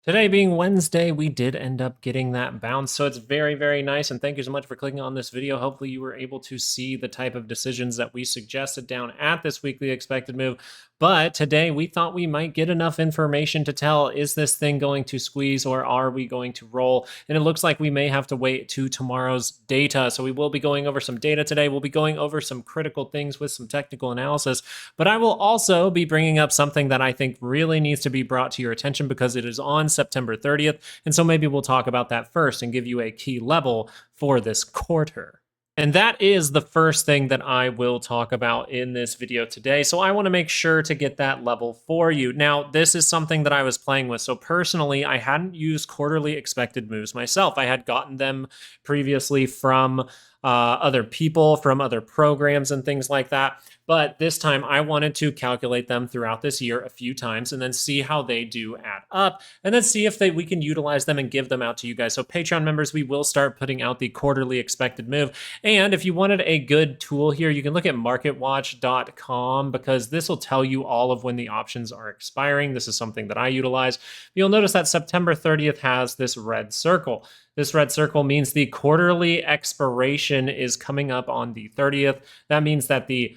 Today being Wednesday, we did end up getting that bounce, so it's very, very nice, and thank you so much for clicking on this video. Hopefully you were able to see the type of decisions that we suggested down at this weekly expected move, but today we thought we might get enough information to tell, is this thing going to squeeze or are we going to roll? And it looks like we may have to wait to tomorrow's data, so we will be going over some data today. We'll be going over some critical things with some technical analysis, but I will also be bringing up something that I think really needs to be brought to your attention because it is on September 30th. And so maybe we'll talk about that first and give you a key level for this quarter. And that is the first thing that I will talk about in this video today. So I want to make sure to get that level for you. Now, this is something that I was playing with. So personally, I hadn't used quarterly expected moves myself. I had gotten them previously from other people, from other programs and things like that. But this time I wanted to calculate them throughout this year a few times and then see how they do add up and then see if we can utilize them and give them out to you guys. So Patreon members, we will start putting out the quarterly expected move. And if you wanted a good tool here, you can look at marketwatch.com because this will tell you all of when the options are expiring. This is something that I utilize. You'll notice that September 30th has this red circle. This red circle means the quarterly expiration is coming up on the 30th. That means that the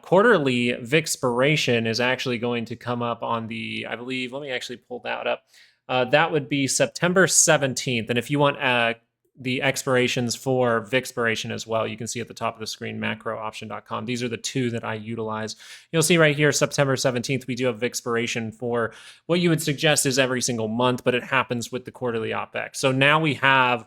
quarterly Vixpiration is actually going to come up on the, I believe, let me actually pull that up. That would be September 17th. And if you want the expirations for Vixpiration as well, you can see at the top of the screen, macrooption.com. These are the two that I utilize. You'll see right here, September 17th, we do have Vixpiration for what you would suggest is every single month, but it happens with the quarterly OPEX. So now we have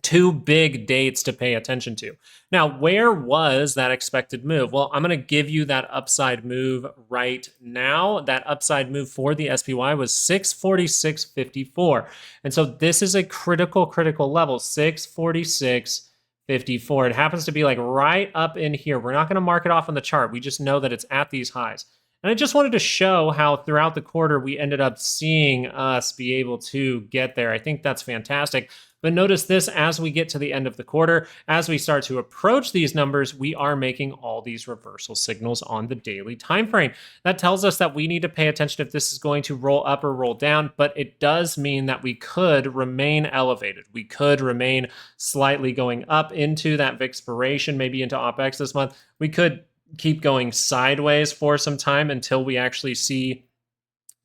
two big dates to pay attention to. Now, where was that expected move? Well, I'm going to give you that upside move right now. That upside move for the SPY was 646.54. And so this is a critical level, 646.54. It happens to be like right up in here. We're not going to mark it off on the chart. We just know that it's at these highs. And I just wanted to show how throughout the quarter, we ended up seeing us be able to get there. I think that's fantastic. But notice this, as we get to the end of the quarter, as we start to approach these numbers, we are making all these reversal signals on the daily time frame. That tells us that we need to pay attention if this is going to roll up or roll down, but it does mean that we could remain elevated. We could remain slightly going up into that Vixpiration, maybe into OPEX this month. We could keep going sideways for some time until we actually see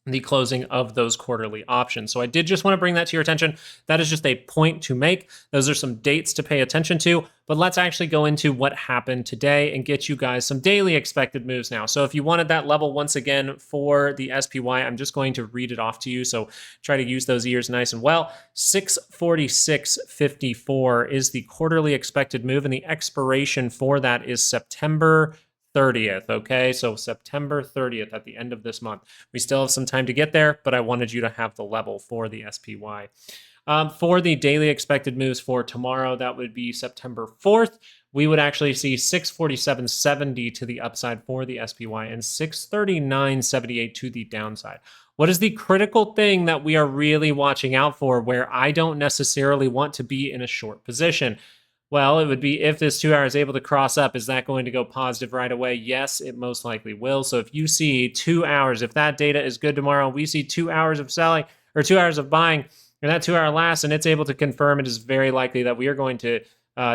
the closing of those quarterly options. So I did just want to bring that to your attention. That is just a point to make. Those are some dates to pay attention to, but let's actually go into what happened today and get you guys some daily expected moves now. So if you wanted that level once again for the SPY, I'm just going to read it off to you. So try to use those ears nice and well. 646.54 is the quarterly expected move, and the expiration for that is September 30th, okay? So September 30th at the end of this month. We still have some time to get there, but I wanted you to have the level for the SPY. For the daily expected moves for tomorrow, that would be September 4th. We would actually see 647.70 to the upside for the SPY and 639.78 to the downside. What is the critical thing that we are really watching out for where I don't necessarily want to be in a short position? Well, it would be if this 2 hour is able to cross up, is that going to go positive right away? Yes, it most likely will. So if you see 2 hours, if that data is good tomorrow, we see 2 hours of selling or 2 hours of buying, and that 2 hour lasts and it's able to confirm, it is very likely that we are going to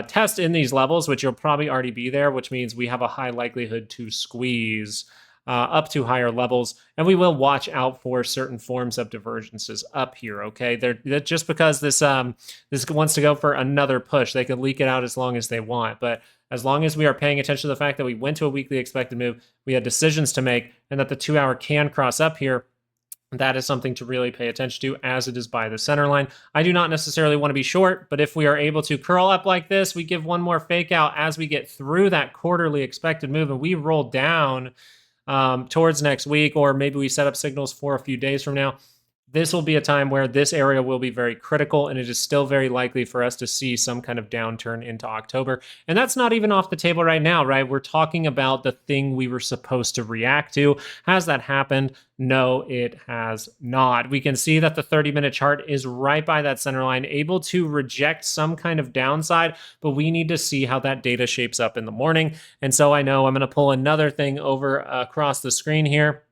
test in these levels, which you'll probably already be there, which means we have a high likelihood to squeeze up to higher levels, and we will watch out for certain forms of divergences up here, okay? They're just because this wants to go for another push, they can leak it out as long as they want, but as long as we are paying attention to the fact that we went to a weekly expected move, we had decisions to make, and that the 2 hour can cross up here, that is something to really pay attention to as it is by the center line. I do not necessarily want to be short, but if we are able to curl up like this, we give one more fake out as we get through that quarterly expected move and we roll down towards next week, or maybe we set up signals for a few days from now, this will be a time where this area will be very critical, and it is still very likely for us to see some kind of downturn into October. And that's not even off the table right now, right? We're talking about the thing we were supposed to react to. Has that happened? No, it has not. We can see that the 30-minute chart is right by that center line, able to reject some kind of downside, but we need to see how that data shapes up in the morning. And so I know I'm going to pull another thing over across the screen here,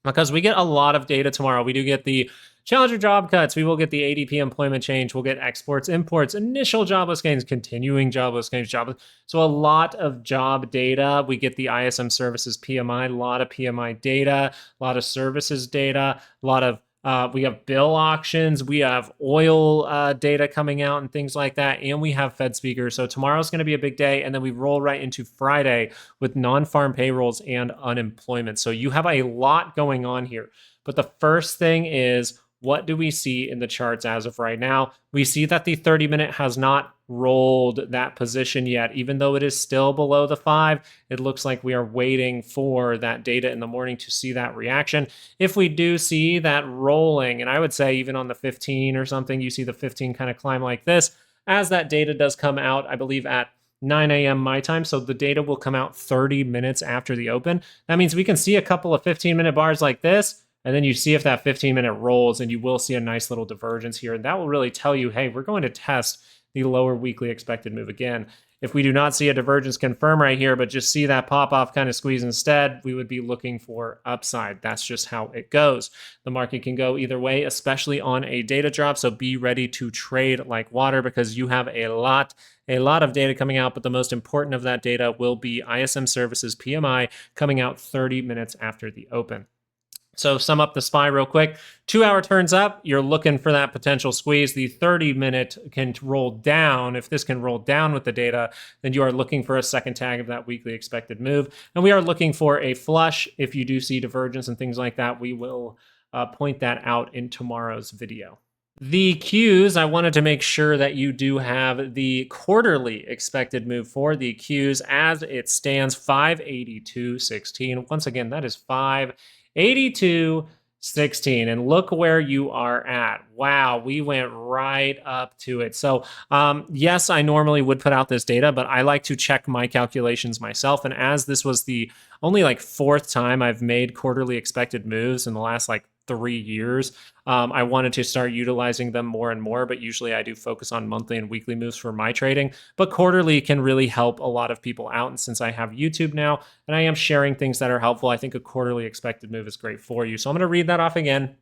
because we get a lot of data tomorrow. We do get the Challenger job cuts. We will get the ADP employment change. We'll get exports, imports, initial jobless gains, continuing jobless gains, jobless. So a lot of job data. We get the ISM services PMI, a lot of PMI data, a lot of services data, a lot of we have bill auctions, we have oil data coming out and things like that, and we have Fed speakers. So tomorrow's going to be a big day, and then we roll right into Friday with non-farm payrolls and unemployment. So you have a lot going on here. But the first thing is, what do we see in the charts as of right now? We see that the 30-minute has not rolled that position yet. Even though it is still below the 5, it looks like we are waiting for that data in the morning to see that reaction. If we do see that rolling, and I would say even on the 15 or something, you see the 15 kind of climb like this, as that data does come out, I believe at 9 a.m. my time. So the data will come out 30 minutes after the open. That means we can see a couple of 15-minute bars like this, and then you see if that 15-minute rolls, and you will see a nice little divergence here. And that will really tell you, hey, we're going to test the lower weekly expected move again. If we do not see a divergence confirm right here, but just see that pop-off kind of squeeze instead, we would be looking for upside. That's just how it goes. The market can go either way, especially on a data drop. So be ready to trade like water, because you have a lot of data coming out, but the most important of that data will be ISM services PMI coming out 30 minutes after the open. So sum up the SPY real quick. 2-hour turns up, you're looking for that potential squeeze. The 30-minute can roll down. If this can roll down with the data, then you are looking for a second tag of that weekly expected move. And we are looking for a flush. If you do see divergence and things like that, we will point that out in tomorrow's video. The Qs, I wanted to make sure that you do have the quarterly expected move for the Qs as it stands 582.16. Once again, that is 582.16, and look where you are at. Wow, we went right up to it. So yes, I normally would put out this data, but I like to check my calculations myself. And as this was the only like 4th time I've made quarterly expected moves in the last like 3 years, I wanted to start utilizing them more and more, but usually I do focus on monthly and weekly moves for my trading, but quarterly can really help a lot of people out. And since I have YouTube now and I am sharing things that are helpful, I think a quarterly expected move is great for you. So I'm going to read that off again.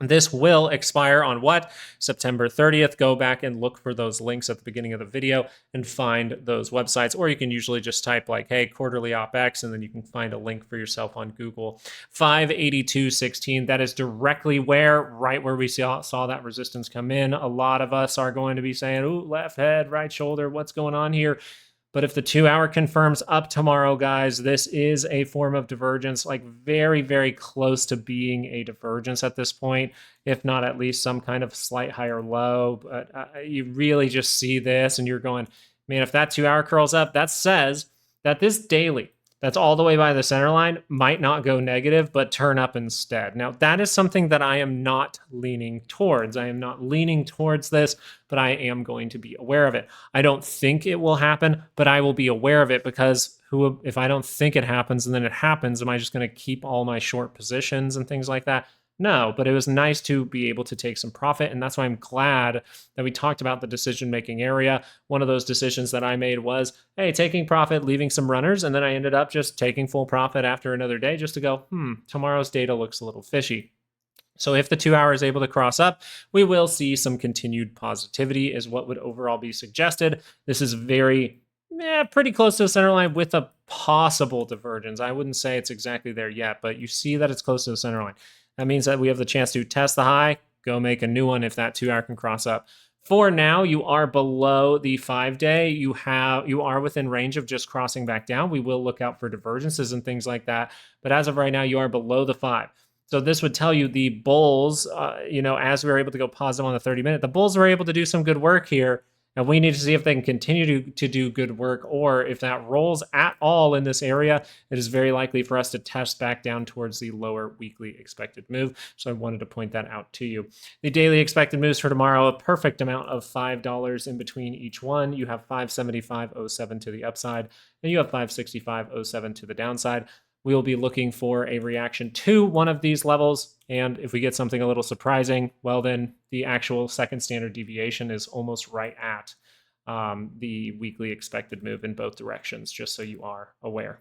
This will expire on what? September 30th. Go back and look for those links at the beginning of the video and find those websites. Or you can usually just type like, hey, quarterly OpEx, and then you can find a link for yourself on Google. 582.16, that is directly right where we saw that resistance come in. A lot of us are going to be saying, ooh, left head, right shoulder, what's going on here? But if the 2-hour confirms up tomorrow, guys, this is a form of divergence, like very, very close to being a divergence at this point, if not at least some kind of slight higher low. But you really just see this and you're going, man, if that 2-hour curls up, that says that this daily, that's all the way by the center line, might not go negative, but turn up instead. Now, that is something that I am not leaning towards. I am not leaning towards this, but I am going to be aware of it. I don't think it will happen, but I will be aware of it, because if I don't think it happens and then it happens, am I just going to keep all my short positions and things like that? No, but it was nice to be able to take some profit, and that's why I'm glad that we talked about the decision-making area. One of those decisions that I made was, hey, taking profit, leaving some runners, and then I ended up just taking full profit after another day just to go, tomorrow's data looks a little fishy. So if the 2-hour is able to cross up, we will see some continued positivity is what would overall be suggested. This is pretty close to the center line with a possible divergence. I wouldn't say it's exactly there yet, but you see that it's close to the center line. That means that we have the chance to test the high, go make a new one if that 2-hour can cross up. For now, you are below the 5-day. You are within range of just crossing back down. We will look out for divergences and things like that. But as of right now, you are below the 5. So this would tell you the bulls, as we were able to go positive on the 30-minute, the bulls were able to do some good work here. And we need to see if they can continue to do good work, or if that rolls at all in this area, it is very likely for us to test back down towards the lower weekly expected move. So I wanted to point that out to you. The daily expected moves for tomorrow, a perfect amount of $5 in between each one. You have 575.07 to the upside, and you have 565.07 to the downside. We will be looking for a reaction to one of these levels. And if we get something a little surprising, well, then the actual second standard deviation is almost right at the weekly expected move in both directions, just so you are aware.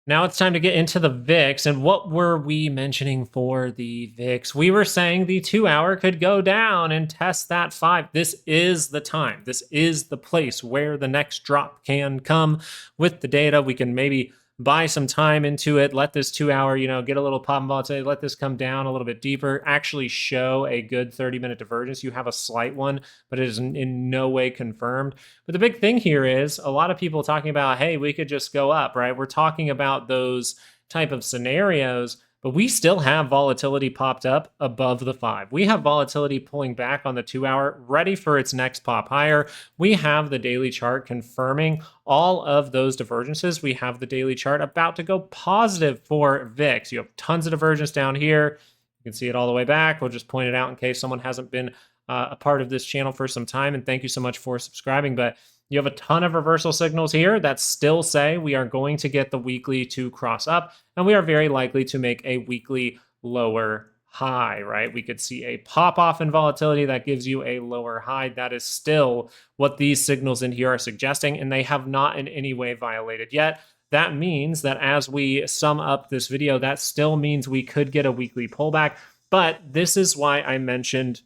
Now it's time to get into the VIX. And what were we mentioning for the VIX? We were saying the 2-hour could go down and test that 5. This is the time. This is the place where the next drop can come with the data. We can maybe buy some time into it, let this 2-hour, get a little pop and volatility, let this come down a little bit deeper, actually show a good 30-minute divergence. You have a slight one, but it is in no way confirmed. But the big thing here is a lot of people talking about, hey, we could just go up, right? We're talking about those type of scenarios, but we still have volatility popped up above the 5. We have volatility pulling back on the 2-hour, ready for its next pop higher. We have the daily chart confirming all of those divergences. We have the daily chart about to go positive for VIX. You have tons of divergence down here. You can see it all the way back. We'll just point it out in case someone hasn't been a part of this channel for some time. And thank you so much for subscribing. But you have a ton of reversal signals here that still say we are going to get the weekly to cross up, and we are very likely to make a weekly lower high, right? We could see a pop off in volatility that gives you a lower high. That is still what these signals in here are suggesting, and they have not in any way violated yet. That means that as we sum up this video, that still means we could get a weekly pullback. But this is why I mentioned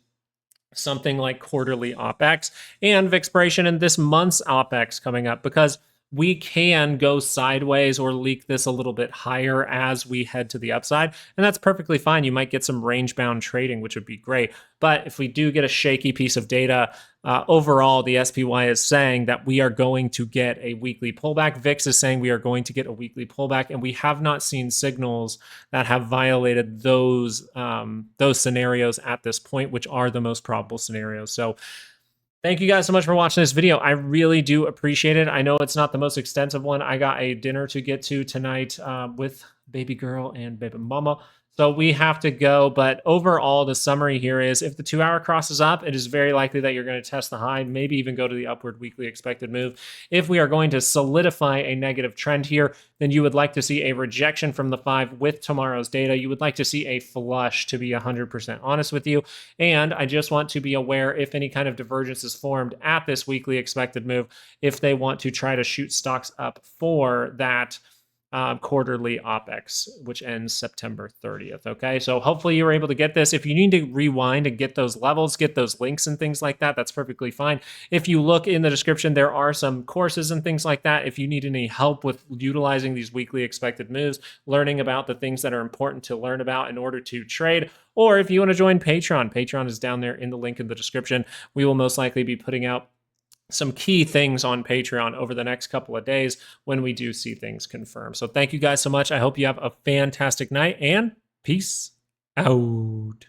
something like quarterly OPEX and Vixpiration and this month's OPEX coming up, because we can go sideways or leak this a little bit higher as we head to the upside. And that's perfectly fine. You might get some range bound trading, which would be great. But if we do get a shaky piece of data, overall, the SPY is saying that we are going to get a weekly pullback. VIX is saying we are going to get a weekly pullback, and we have not seen signals that have violated those scenarios at this point, which are the most probable scenarios. So thank you guys so much for watching this video. I really do appreciate it. I know it's not the most extensive one. I got a dinner to get to tonight with baby girl and baby mama. So we have to go, but overall, the summary here is if the 2-hour crosses up, it is very likely that you're going to test the high, maybe even go to the upward weekly expected move. If we are going to solidify a negative trend here, then you would like to see a rejection from the 5 with tomorrow's data. You would like to see a flush, to be 100% honest with you. And I just want to be aware if any kind of divergence is formed at this weekly expected move, if they want to try to shoot stocks up for that quarterly OPEX, which ends September 30th. Okay, so hopefully you were able to get this. If you need to rewind and get those levels, get those links and things like that, that's perfectly fine. If you look in the description, there are some courses and things like that. If you need any help with utilizing these weekly expected moves, learning about the things that are important to learn about in order to trade, or if you want to join Patreon, Patreon is down there in the link in the description. We will most likely be putting out some key things on Patreon over the next couple of days when we do see things confirmed. So thank you guys so much. I hope you have a fantastic night, and peace out.